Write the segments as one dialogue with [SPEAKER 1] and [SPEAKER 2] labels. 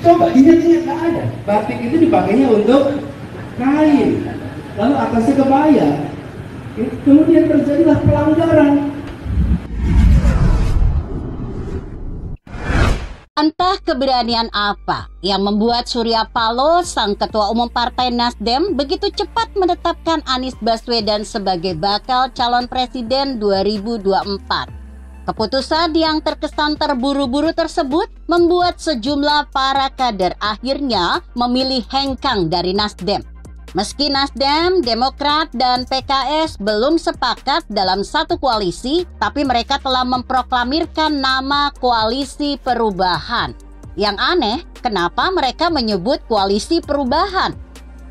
[SPEAKER 1] Coba ingat-ingat, nggak ada. Batik itu dipakainya untuk kain, lalu atasnya kebaya. Kemudian terjadilah pelanggaran.
[SPEAKER 2] Entah keberanian apa yang membuat Surya Paloh, sang ketua umum Partai Nasdem, begitu cepat menetapkan Anies Baswedan sebagai bakal calon presiden 2024. Keputusan yang terkesan terburu-buru tersebut membuat sejumlah para kader akhirnya memilih hengkang dari Nasdem. Meski Nasdem, Demokrat, dan PKS belum sepakat dalam satu koalisi, tapi mereka telah memproklamirkan nama Koalisi Perubahan. Yang aneh, kenapa mereka menyebut Koalisi Perubahan?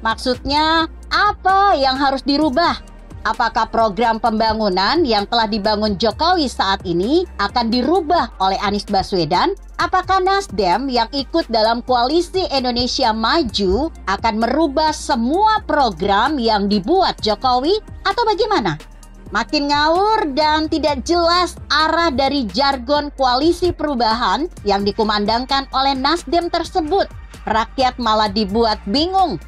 [SPEAKER 2] Maksudnya, apa yang harus dirubah? Apakah program pembangunan yang telah dibangun Jokowi saat ini akan dirubah oleh Anies Baswedan? Apakah Nasdem yang ikut dalam Koalisi Indonesia Maju akan merubah semua program yang dibuat Jokowi? Atau bagaimana? Makin ngawur dan tidak jelas arah dari jargon Koalisi Perubahan yang dikumandangkan oleh Nasdem tersebut. Rakyat malah dibuat bingung.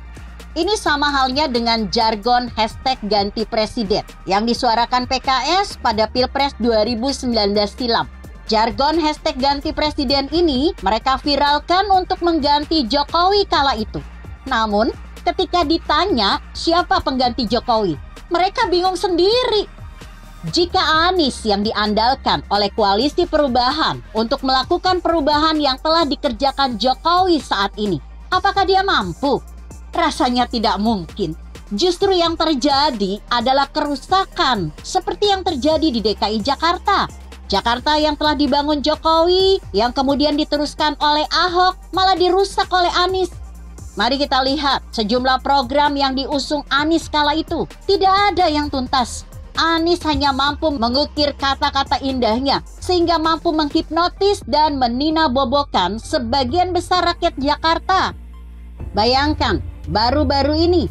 [SPEAKER 2] Ini sama halnya dengan jargon hashtag ganti presiden yang disuarakan PKS pada Pilpres 2019 silam. Jargon hashtag ganti presiden ini mereka viralkan untuk mengganti Jokowi kala itu. Namun, ketika ditanya siapa pengganti Jokowi, mereka bingung sendiri. Jika Anies yang diandalkan oleh Koalisi Perubahan untuk melakukan perubahan yang telah dikerjakan Jokowi saat ini, apakah dia mampu? Rasanya tidak mungkin. Justru yang terjadi adalah kerusakan seperti yang terjadi di DKI Jakarta. Jakarta yang telah dibangun Jokowi, yang kemudian diteruskan oleh Ahok, malah dirusak oleh Anies. Mari kita lihat sejumlah program yang diusung Anies kala itu. Tidak ada yang tuntas. Anies hanya mampu mengukir kata-kata indahnya sehingga mampu menghipnotis dan meninabobokan sebagian besar rakyat Jakarta. Bayangkan, baru-baru ini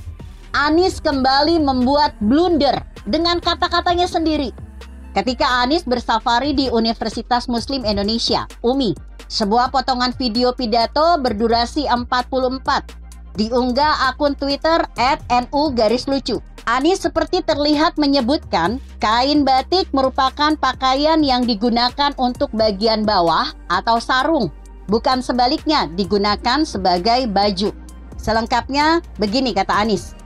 [SPEAKER 2] Anies kembali membuat blunder dengan kata-katanya sendiri. Ketika Anies bersafari di Universitas Muslim Indonesia, UMI, sebuah potongan video pidato berdurasi 44 diunggah akun Twitter @nu_lucu. Anies seperti terlihat menyebutkan kain batik merupakan pakaian yang digunakan untuk bagian bawah atau sarung, bukan sebaliknya digunakan sebagai baju. Selengkapnya begini kata Anies,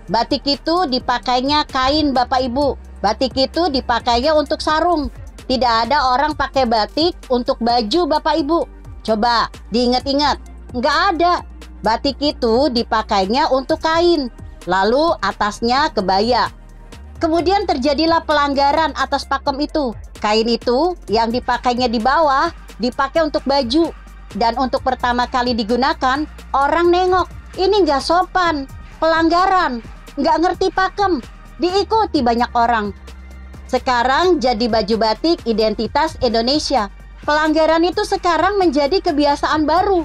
[SPEAKER 2] batik itu dipakainya kain Bapak Ibu, batik itu dipakainya untuk sarung. Tidak ada orang pakai batik untuk baju Bapak Ibu. Coba diingat-ingat, nggak ada. Batik itu dipakainya untuk kain, lalu atasnya kebaya. Kemudian terjadilah pelanggaran atas pakem itu. Kain itu yang dipakainya di bawah dipakai untuk baju. Dan untuk pertama kali digunakan, orang nengok, ini nggak sopan, pelanggaran, nggak ngerti pakem, diikuti banyak orang. Sekarang jadi baju batik identitas Indonesia. Pelanggaran itu sekarang menjadi kebiasaan baru.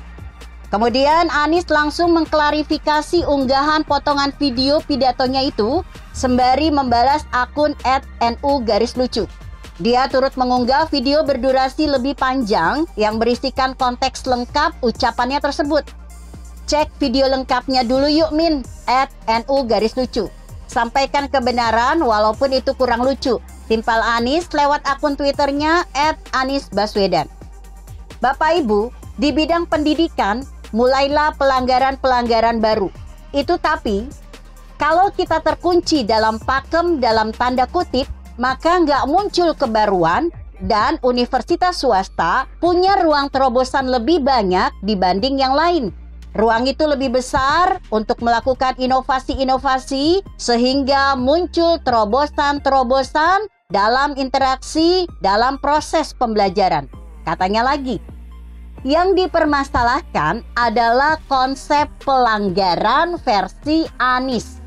[SPEAKER 2] Kemudian Anies langsung mengklarifikasi unggahan potongan video pidatonya itu sembari membalas akun @nu_lucu. Dia turut mengunggah video berdurasi lebih panjang yang berisikan konteks lengkap ucapannya tersebut. Cek video lengkapnya dulu yuk Min, @nu_lucu. Sampaikan kebenaran walaupun itu kurang lucu. Timpal Anies lewat akun Twitternya @aniesbaswedan. Bapak Ibu, di bidang pendidikan mulailah pelanggaran-pelanggaran baru. Itu tapi, kalau kita terkunci dalam pakem dalam tanda kutip, maka nggak muncul kebaruan dan universitas swasta punya ruang terobosan lebih banyak dibanding yang lain. Ruang itu lebih besar untuk melakukan inovasi-inovasi sehingga muncul terobosan-terobosan dalam interaksi dalam proses pembelajaran. Katanya lagi, yang dipermasalahkan adalah konsep pelanggaran versi Anies.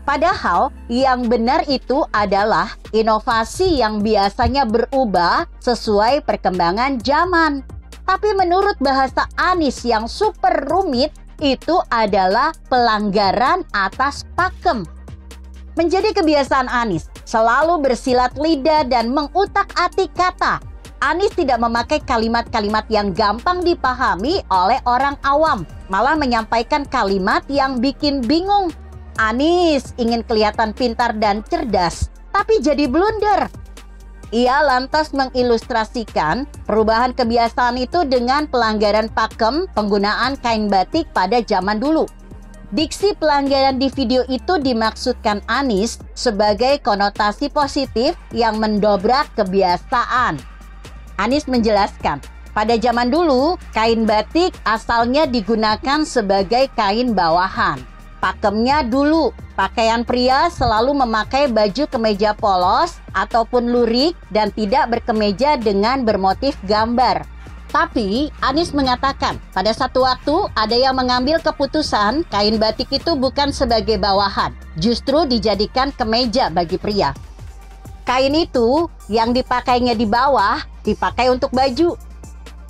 [SPEAKER 2] Padahal yang benar itu adalah inovasi yang biasanya berubah sesuai perkembangan zaman. Tapi menurut bahasa Anies yang super rumit, itu adalah pelanggaran atas pakem. Menjadi kebiasaan Anies selalu bersilat lidah dan mengutak-atik kata. Anies tidak memakai kalimat-kalimat yang gampang dipahami oleh orang awam, malah menyampaikan kalimat yang bikin bingung. Anies ingin kelihatan pintar dan cerdas, tapi jadi blunder. Ia lantas mengilustrasikan perubahan kebiasaan itu dengan pelanggaran pakem penggunaan kain batik pada zaman dulu. Diksi pelanggaran di video itu dimaksudkan Anies sebagai konotasi positif yang mendobrak kebiasaan. Anies menjelaskan, pada zaman dulu kain batik asalnya digunakan sebagai kain bawahan. Pakemnya dulu, pakaian pria selalu memakai baju kemeja polos ataupun lurik dan tidak berkemeja dengan bermotif gambar. Tapi Anies mengatakan pada satu waktu ada yang mengambil keputusan kain batik itu bukan sebagai bawahan, justru dijadikan kemeja bagi pria. Kain itu yang dipakainya di bawah dipakai untuk baju.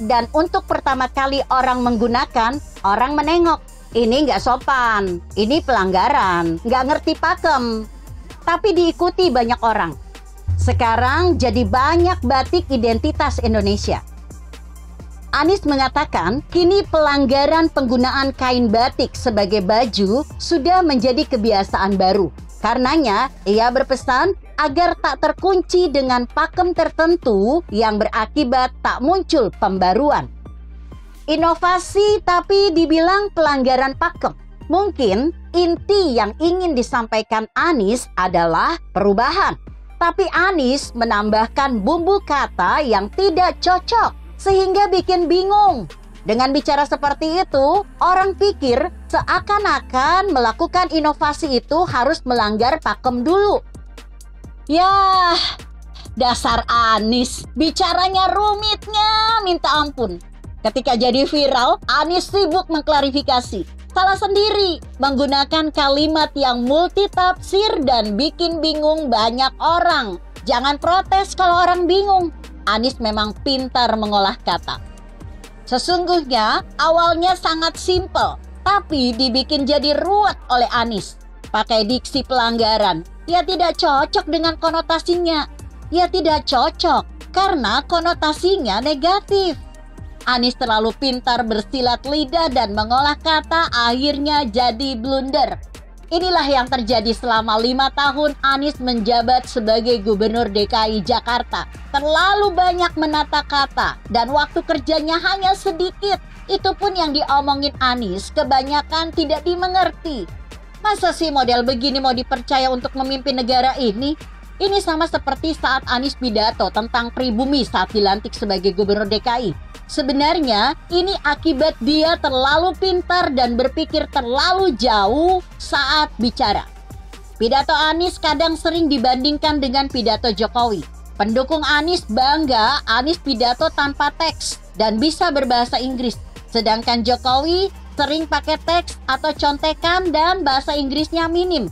[SPEAKER 2] Dan untuk pertama kali orang menggunakan, orang menengok. Ini nggak sopan, ini pelanggaran, nggak ngerti pakem. Tapi diikuti banyak orang. Sekarang jadi banyak batik identitas Indonesia. Anies mengatakan, kini pelanggaran penggunaan kain batik sebagai baju sudah menjadi kebiasaan baru. Karenanya, ia berpesan agar tak terkunci dengan pakem tertentu yang berakibat tak muncul pembaruan. Inovasi tapi dibilang pelanggaran pakem. Mungkin inti yang ingin disampaikan Anies adalah perubahan. Tapi Anies menambahkan bumbu kata yang tidak cocok sehingga bikin bingung. Dengan bicara seperti itu, orang pikir seakan-akan melakukan inovasi itu harus melanggar pakem dulu. Yah, dasar Anies, bicaranya rumitnya minta ampun. Ketika jadi viral, Anies sibuk mengklarifikasi. Salah sendiri, menggunakan kalimat yang multitafsir dan bikin bingung banyak orang. Jangan protes kalau orang bingung. Anies memang pintar mengolah kata. Sesungguhnya awalnya sangat simpel, tapi dibikin jadi ruwet oleh Anies. Pakai diksi pelanggaran, ya tidak cocok dengan konotasinya. Ya tidak cocok karena konotasinya negatif. Anies terlalu pintar bersilat lidah dan mengolah kata, akhirnya jadi blunder. Inilah yang terjadi selama 5 tahun Anies menjabat sebagai Gubernur DKI Jakarta. Terlalu banyak menata kata dan waktu kerjanya hanya sedikit. Itu pun yang diomongin Anies kebanyakan tidak dimengerti. Masa sih model begini mau dipercaya untuk memimpin negara ini? Ini sama seperti saat Anies pidato tentang pribumi saat dilantik sebagai Gubernur DKI. Sebenarnya ini akibat dia terlalu pintar dan berpikir terlalu jauh saat bicara. Pidato Anies kadang sering dibandingkan dengan pidato Jokowi. Pendukung Anies bangga Anies pidato tanpa teks dan bisa berbahasa Inggris. Sedangkan Jokowi sering pakai teks atau contekan dan bahasa Inggrisnya minim.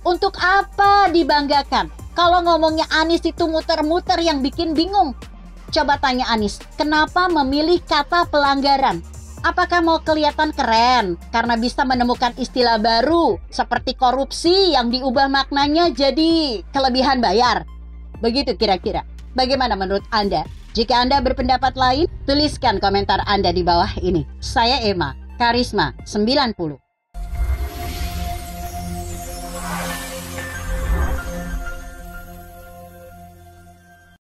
[SPEAKER 2] Untuk apa dibanggakan? Kalau ngomongnya Anies itu muter-muter yang bikin bingung. Coba tanya Anies, kenapa memilih kata pelanggaran? Apakah mau kelihatan keren karena bisa menemukan istilah baru seperti korupsi yang diubah maknanya jadi kelebihan bayar? Begitu kira-kira. Bagaimana menurut Anda? Jika Anda berpendapat lain, tuliskan komentar Anda di bawah ini. Saya Emma, Karisma 90.